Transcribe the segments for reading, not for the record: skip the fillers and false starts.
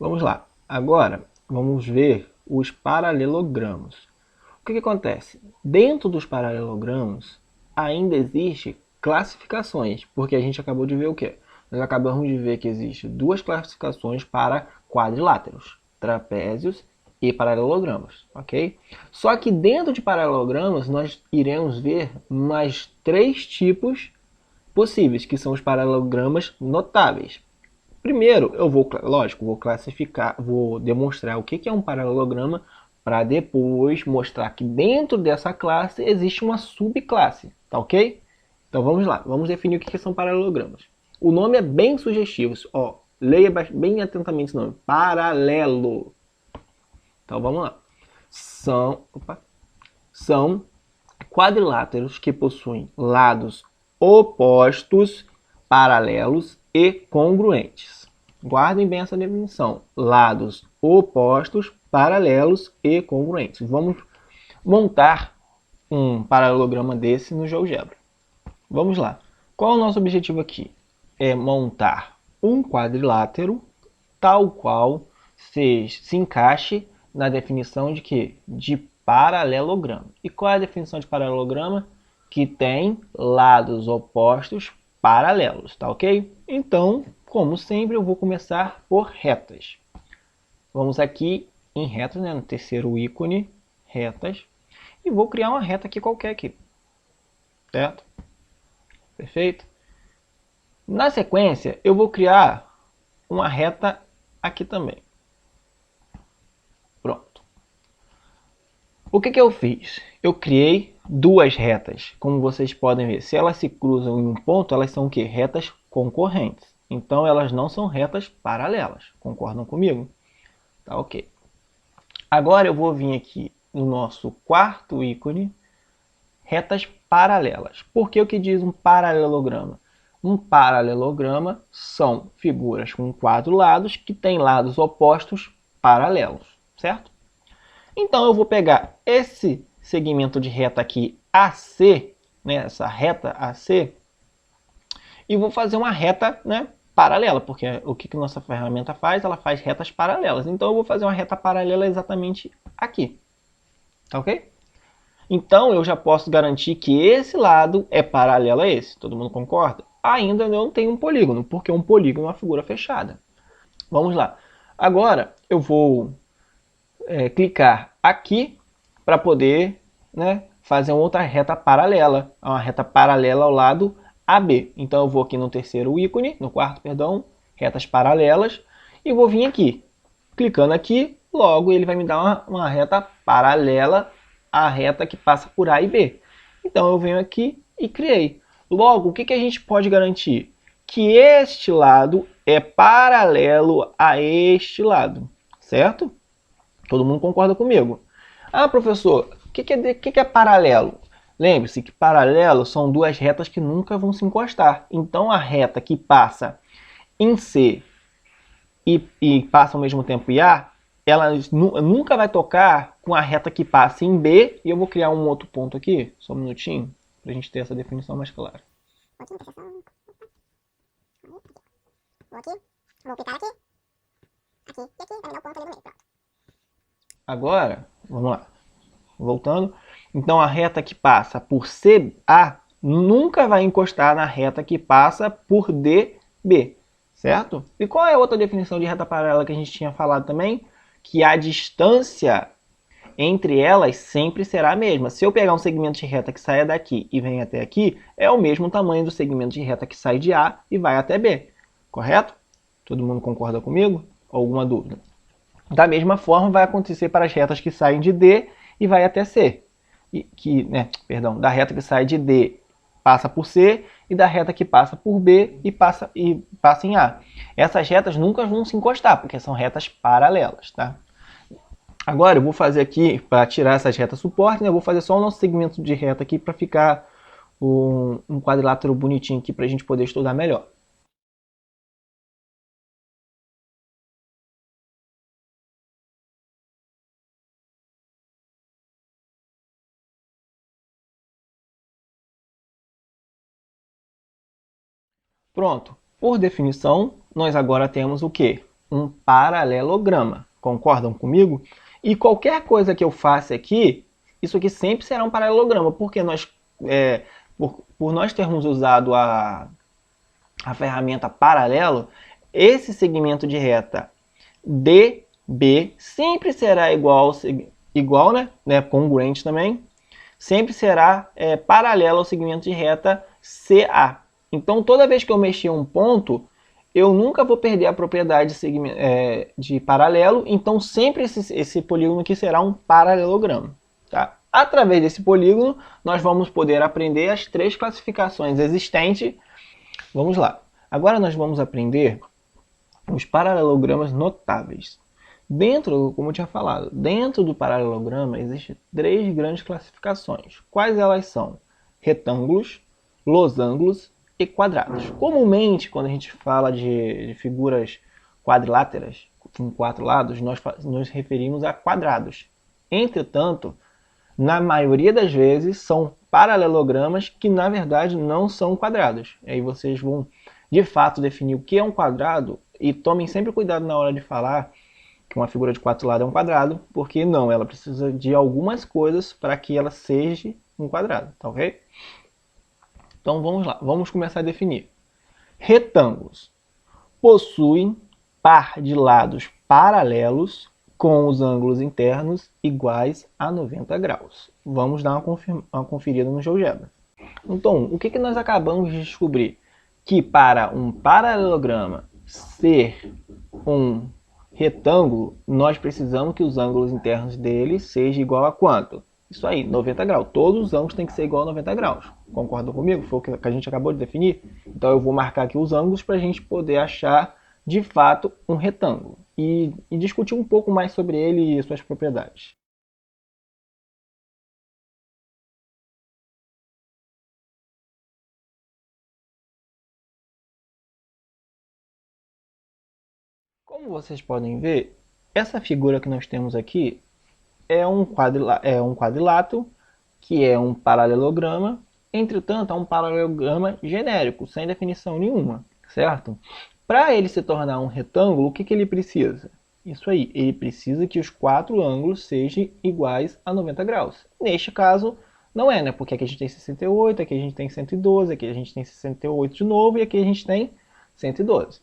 Vamos lá. Agora, vamos ver os paralelogramas. O que acontece? Dentro dos paralelogramas, ainda existe classificações, porque a gente acabou de ver o quê? Nós acabamos de ver que existe duas classificações para quadriláteros, trapézios e paralelogramas, ok? Só que dentro de paralelogramas, nós iremos ver mais três tipos possíveis, que são os paralelogramas notáveis. Primeiro, eu vou, lógico, vou classificar, vou demonstrar o que é um paralelograma para depois mostrar que dentro dessa classe existe uma subclasse, tá ok? Então vamos lá, vamos definir o que são paralelogramas. O nome é bem sugestivo, ó, leia bem atentamente esse nome, paralelo. Então vamos lá. São quadriláteros que possuem lados opostos, paralelos e congruentes. Guardem bem essa definição. Lados opostos, paralelos e congruentes. Vamos montar um paralelograma desse no GeoGebra. Vamos lá. Qual é o nosso objetivo aqui? É montar um quadrilátero tal qual se encaixe na definição de quê? De paralelograma. E qual é a definição de paralelograma? Que tem lados opostos paralelos, tá ok? Então, como sempre, eu vou começar por retas. Vamos aqui em retas, né, no terceiro ícone, retas, e vou criar uma reta aqui qualquer aqui, certo? Perfeito? Na sequência, eu vou criar uma reta aqui também. Pronto. O que eu fiz? Eu criei duas retas. Como vocês podem ver, se elas se cruzam em um ponto, elas são o quê? Retas concorrentes. Então, elas não são retas paralelas. Concordam comigo? Tá ok. Agora eu vou vir aqui no nosso quarto ícone, retas paralelas. Por que o que diz um paralelograma? Um paralelograma são figuras com quatro lados que têm lados opostos paralelos, certo? Então eu vou pegar esse segmento de reta aqui AC, né, essa reta AC, e vou fazer uma reta, né, paralela, porque o que nossa ferramenta faz? Ela faz retas paralelas. Então eu vou fazer uma reta paralela exatamente aqui. Tá ok? Então eu já posso garantir que esse lado é paralelo a esse. Todo mundo concorda? Ainda não tem um polígono, porque um polígono é uma figura fechada. Vamos lá. Agora eu vou clicar aqui para poder, né, fazer uma outra reta paralela. Uma reta paralela ao lado AB. Então eu vou aqui no terceiro ícone, no quarto, perdão, retas paralelas, e vou vir aqui. Clicando aqui, logo ele vai me dar uma reta paralela à reta que passa por A e B. Então eu venho aqui e criei. Logo, o que a gente pode garantir? Que este lado é paralelo a este lado, certo? Todo mundo concorda comigo? Ah, professor, o que é paralelo? Lembre-se que paralelo são duas retas que nunca vão se encostar. Então a reta que passa em C e passa ao mesmo tempo em A, ela nunca vai tocar com a reta que passa em B. E eu vou criar um outro ponto aqui, só um minutinho, para a gente ter essa definição mais clara. Vou aqui, vou clicar aqui, aqui e aqui, vai me dar o ponto ali no meio. Pronto. Agora, vamos lá, voltando. Então a reta que passa por CA nunca vai encostar na reta que passa por DB, certo? E qual é a outra definição de reta paralela que a gente tinha falado também? Que a distância entre elas sempre será a mesma. Se eu pegar um segmento de reta que saia daqui e vem até aqui, é o mesmo tamanho do segmento de reta que sai de A e vai até B, correto? Todo mundo concorda comigo? Alguma dúvida? Da mesma forma vai acontecer para as retas que saem de D e vai até C. Da reta que sai de D passa por C e da reta que passa por B e passa em A. Essas retas nunca vão se encostar, porque são retas paralelas, tá? Agora eu vou fazer aqui, para tirar essas retas suporte, né, eu vou fazer só o nosso segmento de reta aqui para ficar um quadrilátero bonitinho aqui para a gente poder estudar melhor. Pronto. Por definição, nós agora temos o quê? um paralelograma. Concordam comigo? E qualquer coisa que eu faça aqui, isso aqui sempre será um paralelograma, porque por nós termos usado a ferramenta paralelo, esse segmento de reta DB sempre será igual, congruente também, sempre será paralelo ao segmento de reta CA. Então, toda vez que eu mexer um ponto, eu nunca vou perder a propriedade de paralelo, então sempre esse polígono aqui será um paralelograma. Tá? Através desse polígono, nós vamos poder aprender as 3 classificações existentes. Vamos lá. Agora nós vamos aprender os paralelogramas notáveis. Como eu tinha falado, dentro do paralelograma existem 3 grandes classificações. Quais elas são? Retângulos, losangos e quadrados. Comumente, quando a gente fala de figuras quadriláteras, com 4 lados, nós nos referimos a quadrados. Entretanto, na maioria das vezes, são paralelogramas que, na verdade, não são quadrados. Aí vocês vão, de fato, definir o que é um quadrado e tomem sempre cuidado na hora de falar que uma figura de 4 lados é um quadrado, porque não, ela precisa de algumas coisas para que ela seja um quadrado, tá ok? Então vamos lá, vamos começar a definir. Retângulos possuem par de lados paralelos com os ângulos internos iguais a 90 graus. Vamos dar uma conferida no GeoGebra. Então, o que nós acabamos de descobrir? Que para um paralelograma ser um retângulo, nós precisamos que os ângulos internos dele sejam igual a quanto? Isso aí, 90 graus. Todos os ângulos têm que ser igual a 90 graus. Concordam comigo? Foi o que a gente acabou de definir? Então eu vou marcar aqui os ângulos para a gente poder achar, de fato, um retângulo. E discutir um pouco mais sobre ele e suas propriedades. Como vocês podem ver, essa figura que nós temos aqui é um quadrilátero, que é um paralelograma. Entretanto, é um paralelograma genérico, sem definição nenhuma, certo? Para ele se tornar um retângulo, o que ele precisa? Isso aí, ele precisa que os 4 ângulos sejam iguais a 90 graus. Neste caso, não é, né? Porque aqui a gente tem 68, aqui a gente tem 112, aqui a gente tem 68 de novo e aqui a gente tem 112.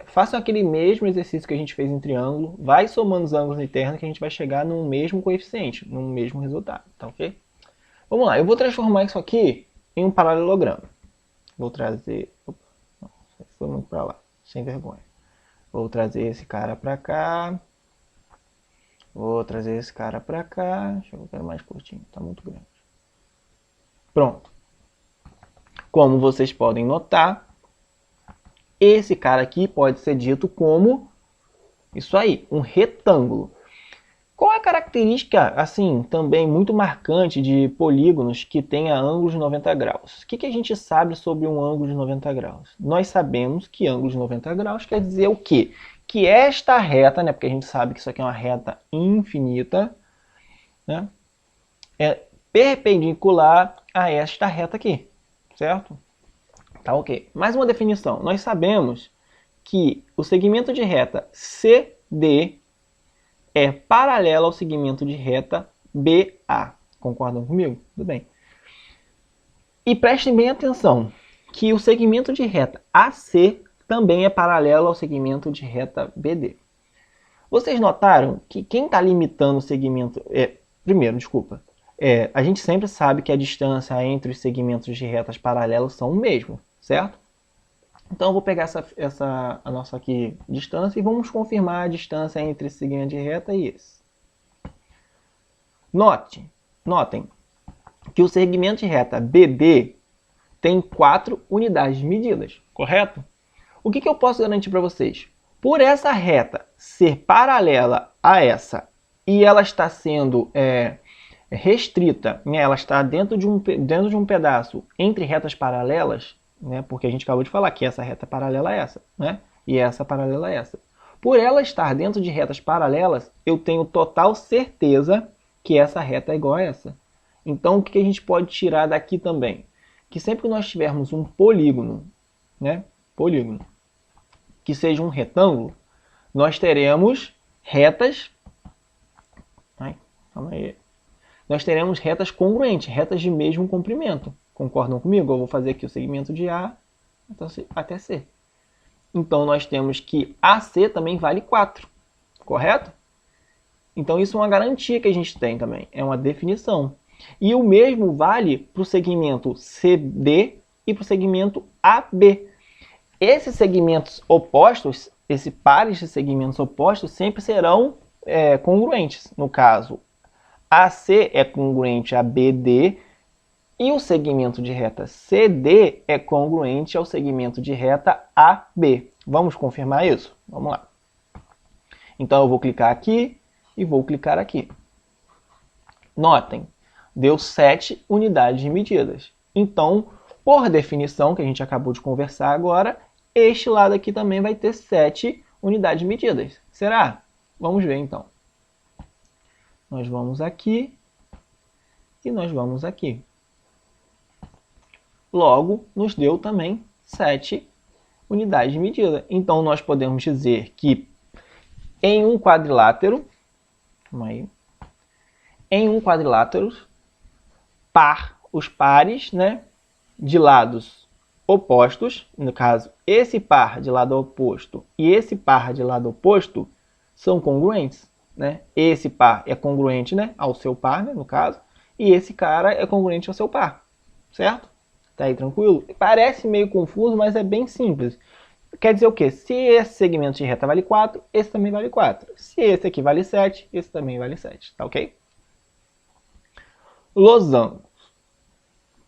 Façam aquele mesmo exercício que a gente fez em triângulo, vai somando os ângulos internos que a gente vai chegar no mesmo coeficiente, no mesmo resultado, tá ok? Vamos lá, eu vou transformar isso aqui em um paralelograma. Vou trazer... Opa, não, foi muito para lá, sem vergonha. Vou trazer esse cara para cá. Vou trazer esse cara para cá. Deixa eu colocar mais curtinho, tá muito grande. Pronto. Como vocês podem notar, esse cara aqui pode ser dito como isso aí, um retângulo. Qual é a característica, assim, também muito marcante de polígonos que tenha ângulos de 90 graus? O que a gente sabe sobre um ângulo de 90 graus? Nós sabemos que ângulo de 90 graus quer dizer o quê? Que esta reta, né, porque a gente sabe que isso aqui é uma reta infinita, né, é perpendicular a esta reta aqui, certo? Tá ok. Mais uma definição. Nós sabemos que o segmento de reta CD é paralelo ao segmento de reta BA. Concordam comigo? Tudo bem. E prestem bem atenção que o segmento de reta AC também é paralelo ao segmento de reta BD. Vocês notaram que quem está limitando o segmento... Primeiro, desculpa. A gente sempre sabe que a distância entre os segmentos de retas paralelos são o mesmo, certo? Então eu vou pegar a nossa aqui distância e vamos confirmar a distância entre esse segmento de reta e esse. Notem que o segmento de reta BD tem 4 unidades medidas, correto? O que eu posso garantir para vocês? Por essa reta ser paralela a essa e ela está sendo restrita, né? Ela está dentro de um pedaço entre retas paralelas, né? Porque a gente acabou de falar que essa reta é paralela a essa, né? E essa paralela a essa. Por ela estar dentro de retas paralelas, eu tenho total certeza que essa reta é igual a essa. Então, o que a gente pode tirar daqui também? Que sempre que nós tivermos um polígono, né? Polígono, que seja um retângulo, nós teremos retas... calma aí. Nós teremos retas congruentes, retas de mesmo comprimento. Concordam comigo? Eu vou fazer aqui o segmento de A até C. Então, nós temos que AC também vale 4, correto? Então, isso é uma garantia que a gente tem também, é uma definição. E o mesmo vale para o segmento CD e para o segmento AB. Esses segmentos opostos, esses pares de segmentos opostos, sempre serão congruentes. No caso, AC é congruente a BD e o segmento de reta CD é congruente ao segmento de reta AB. Vamos confirmar isso? Vamos lá. Então, eu vou clicar aqui e vou clicar aqui. Notem, deu 7 unidades de medidas. Então, por definição, que a gente acabou de conversar agora, este lado aqui também vai ter 7 unidades de medidas. Será? Vamos ver então. Nós vamos aqui e nós vamos aqui. Logo, nos deu também 7 unidades de medida. Então, nós podemos dizer que em um quadrilátero, os pares, né, de lados opostos, no caso, esse par de lado oposto e esse par de lado oposto são congruentes. Né? Esse par é congruente, né, ao seu par, né, no caso, e esse cara é congruente ao seu par, certo? Tá aí tranquilo? Parece meio confuso, mas é bem simples. Quer dizer o quê? Se esse segmento de reta vale 4, esse também vale 4. Se esse aqui vale 7, esse também vale 7, tá ok? Losangos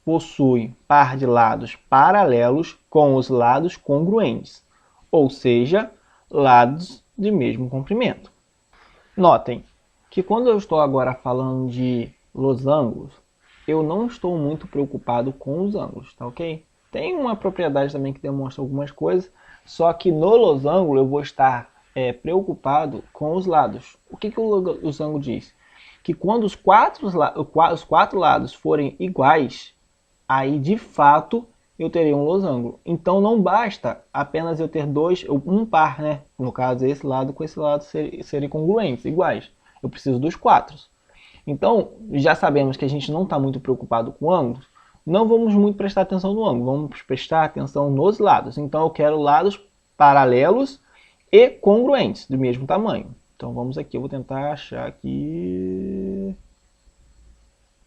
possuem par de lados paralelos com os lados congruentes, ou seja, lados de mesmo comprimento. Notem que quando eu estou agora falando de losangos, eu não estou muito preocupado com os ângulos, tá ok? Tem uma propriedade também que demonstra algumas coisas, só que no losango eu vou estar preocupado com os lados. O que o losango diz? Que quando os quatro lados forem iguais, aí de fato eu terei um losango. Então não basta apenas eu ter um par, né? No caso, esse lado com esse lado serem congruentes, iguais. Eu preciso dos 4. Então, já sabemos que a gente não está muito preocupado com ângulos, não vamos muito prestar atenção no ângulo, vamos prestar atenção nos lados. Então, eu quero lados paralelos e congruentes, do mesmo tamanho. Então, vamos aqui, eu vou tentar achar aqui...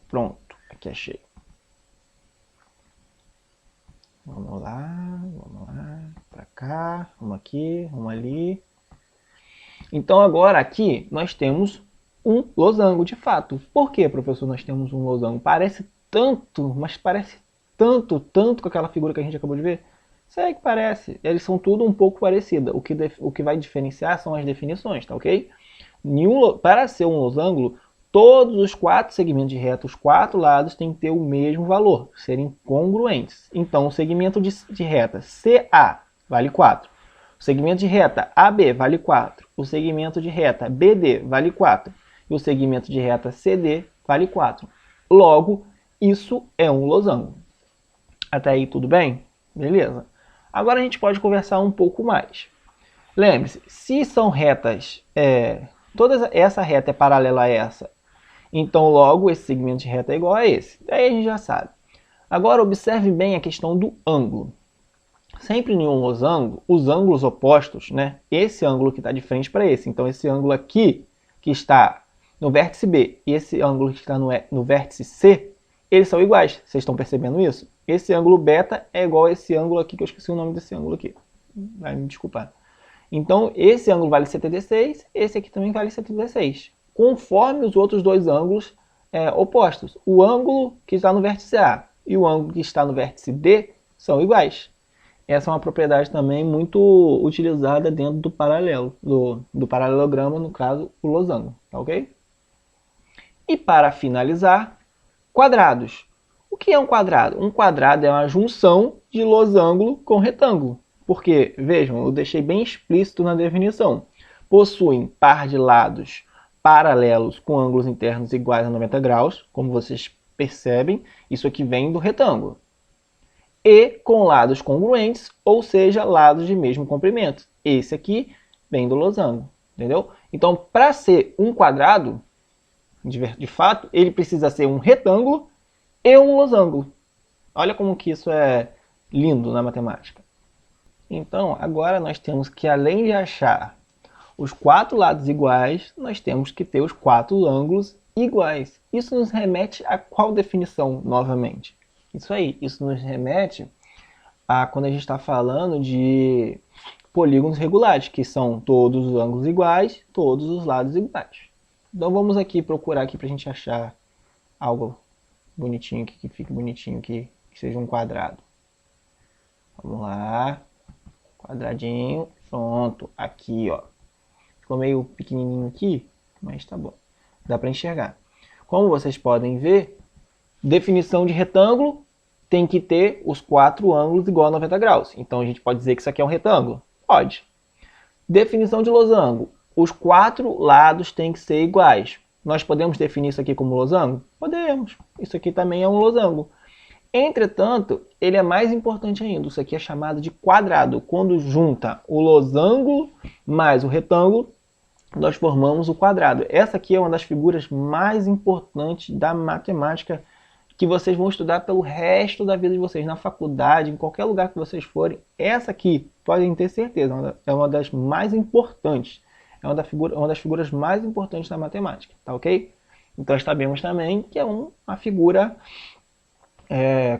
Pronto, aqui achei. Vamos lá, para cá, vamos aqui, vamos ali. Então agora aqui nós temos um losango de fato. Por que, professor, nós temos um losango? Parece tanto, mas parece tanto com aquela figura que a gente acabou de ver. Sei que parece, eles são tudo um pouco parecidos. O que vai diferenciar são as definições, tá ok? Para ser um losango, todos os 4 segmentos de reta, os 4 lados, têm que ter o mesmo valor, serem congruentes. Então, o segmento de reta CA vale 4. O segmento de reta AB vale 4. O segmento de reta BD vale 4. E o segmento de reta CD vale 4. Logo, isso é um losango. Até aí tudo bem? Beleza. Agora a gente pode conversar um pouco mais. Lembre-se, se são retas, toda essa reta é paralela a essa, então logo esse segmento de reta é igual a esse. Daí a gente já sabe. Agora observe bem a questão do ângulo. Sempre em um losango, os ângulos opostos, né? Esse ângulo que está de frente para esse. Então esse ângulo aqui que está no vértice B e esse ângulo que está no vértice C, eles são iguais. Vocês estão percebendo isso? Esse ângulo beta é igual a esse ângulo aqui, que eu esqueci o nome desse ângulo aqui. Vai me desculpar. Então esse ângulo vale 76, esse aqui também vale 76. Conforme os outros dois ângulos opostos. O ângulo que está no vértice A e o ângulo que está no vértice D são iguais. Essa é uma propriedade também muito utilizada dentro do paralelo, do paralelograma, no caso, o losango, tá ok? E para finalizar, quadrados. O que é um quadrado? Um quadrado é uma junção de losango com retângulo. Porque, vejam, eu deixei bem explícito na definição. Possuem par de lados paralelos com ângulos internos iguais a 90 graus, como vocês percebem, isso aqui vem do retângulo. E com lados congruentes, ou seja, lados de mesmo comprimento. esse aqui vem do losango, entendeu? Então, para ser um quadrado, de fato, ele precisa ser um retângulo e um losango. Olha como que isso é lindo na matemática. Então, agora nós temos que, além de achar os 4 lados iguais, nós temos que ter os 4 ângulos iguais. Isso nos remete a qual definição, novamente? Isso aí, isso nos remete a quando a gente está falando de polígonos regulares, que são todos os ângulos iguais, todos os lados iguais. Então vamos aqui procurar aqui para a gente achar algo bonitinho, que fique bonitinho, que seja um quadrado. Vamos lá, quadradinho, pronto, aqui ó. Ficou meio pequenininho aqui, mas tá bom, dá para enxergar. Como vocês podem ver, definição de retângulo tem que ter os 4 ângulos igual a 90 graus. Então a gente pode dizer que isso aqui é um retângulo? Pode. Definição de losango. Os 4 lados têm que ser iguais. Nós podemos definir isso aqui como losango? Podemos. Isso aqui também é um losango. Entretanto, ele é mais importante ainda. Isso aqui é chamado de quadrado. Quando junta o losango mais o retângulo, nós formamos o quadrado. Essa aqui é uma das figuras mais importantes da matemática que vocês vão estudar pelo resto da vida de vocês, na faculdade, em qualquer lugar que vocês forem. Essa aqui, podem ter certeza, é uma das mais importantes. É uma das figuras mais importantes da matemática, tá ok? Então sabemos também que é uma figura,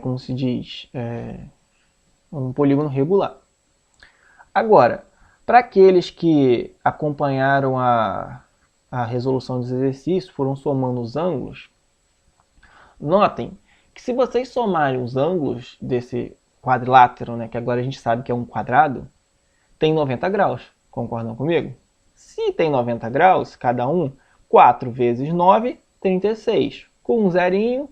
como se diz, um polígono regular. Agora, para aqueles que acompanharam a resolução dos exercícios, foram somando os ângulos, notem que se vocês somarem os ângulos desse quadrilátero, né, que agora a gente sabe que é um quadrado, tem 90 graus. Concordam comigo? Se tem 90 graus, cada um, 4 vezes 9, 36. Com um zerinho,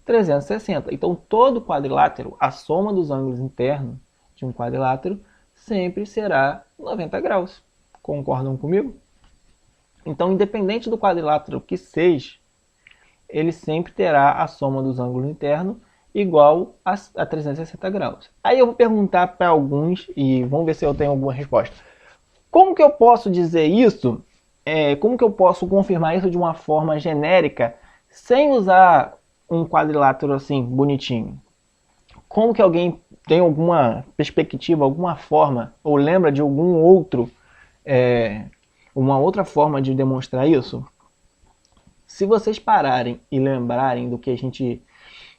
360. Então, todo quadrilátero, a soma dos ângulos internos de um quadrilátero, sempre será 90 graus. Concordam comigo? Então, independente do quadrilátero que seja, ele sempre terá a soma dos ângulos internos igual a 360 graus. Aí eu vou perguntar para alguns e vamos ver se eu tenho alguma resposta. Como que eu posso dizer isso? Como que eu posso confirmar isso de uma forma genérica sem usar um quadrilátero assim, bonitinho? Como que alguém tem alguma perspectiva, alguma forma, ou lembra de algum outro, uma outra forma de demonstrar isso? Se vocês pararem e lembrarem do que a gente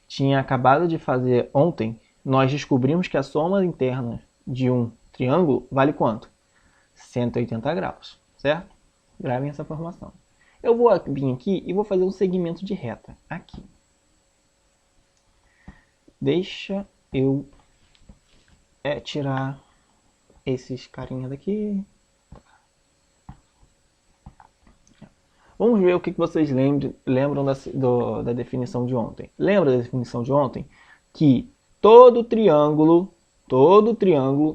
tinha acabado de fazer ontem, nós descobrimos que a soma interna de um triângulo vale quanto? 180 graus, certo? Gravem essa informação. Eu vou vir aqui e vou fazer um segmento de reta, aqui. Deixa eu tirar esses carinhas daqui. Vamos ver o que vocês lembram da definição de ontem. Lembra da definição de ontem? Que todo triângulo,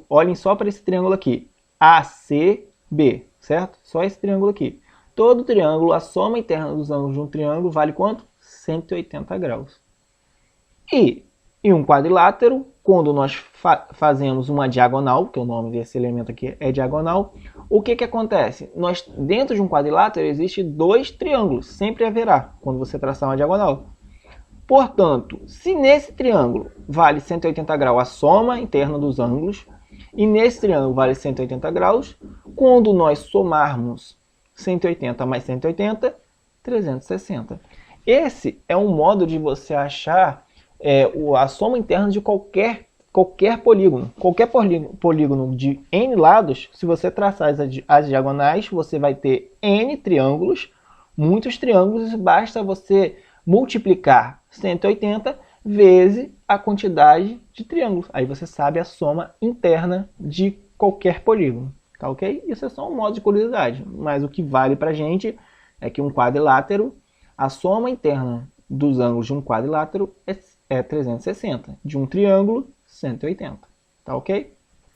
olhem só para esse triângulo aqui, ACB, certo? Só esse triângulo aqui. Todo triângulo, a soma interna dos ângulos de um triângulo vale quanto? 180 graus. E em um quadrilátero, quando nós fazemos uma diagonal, que o nome desse elemento aqui é diagonal, o que acontece? Dentro de um quadrilátero existem 2 triângulos, sempre haverá, quando você traçar uma diagonal. Portanto, se nesse triângulo vale 180 graus a soma interna dos ângulos, e nesse triângulo vale 180 graus, quando nós somarmos 180 mais 180, 360. Esse é um modo de você achar a soma interna de qualquer polígono. Qualquer polígono de n lados, se você traçar as diagonais, você vai ter n triângulos, muitos triângulos, e basta você multiplicar 180 vezes a quantidade de triângulos. Aí você sabe a soma interna de qualquer polígono. Tá ok? Isso é só um modo de curiosidade. Mas o que vale pra gente é que um quadrilátero, a soma interna dos ângulos de um quadrilátero é 360. De um triângulo, 180. Tá ok?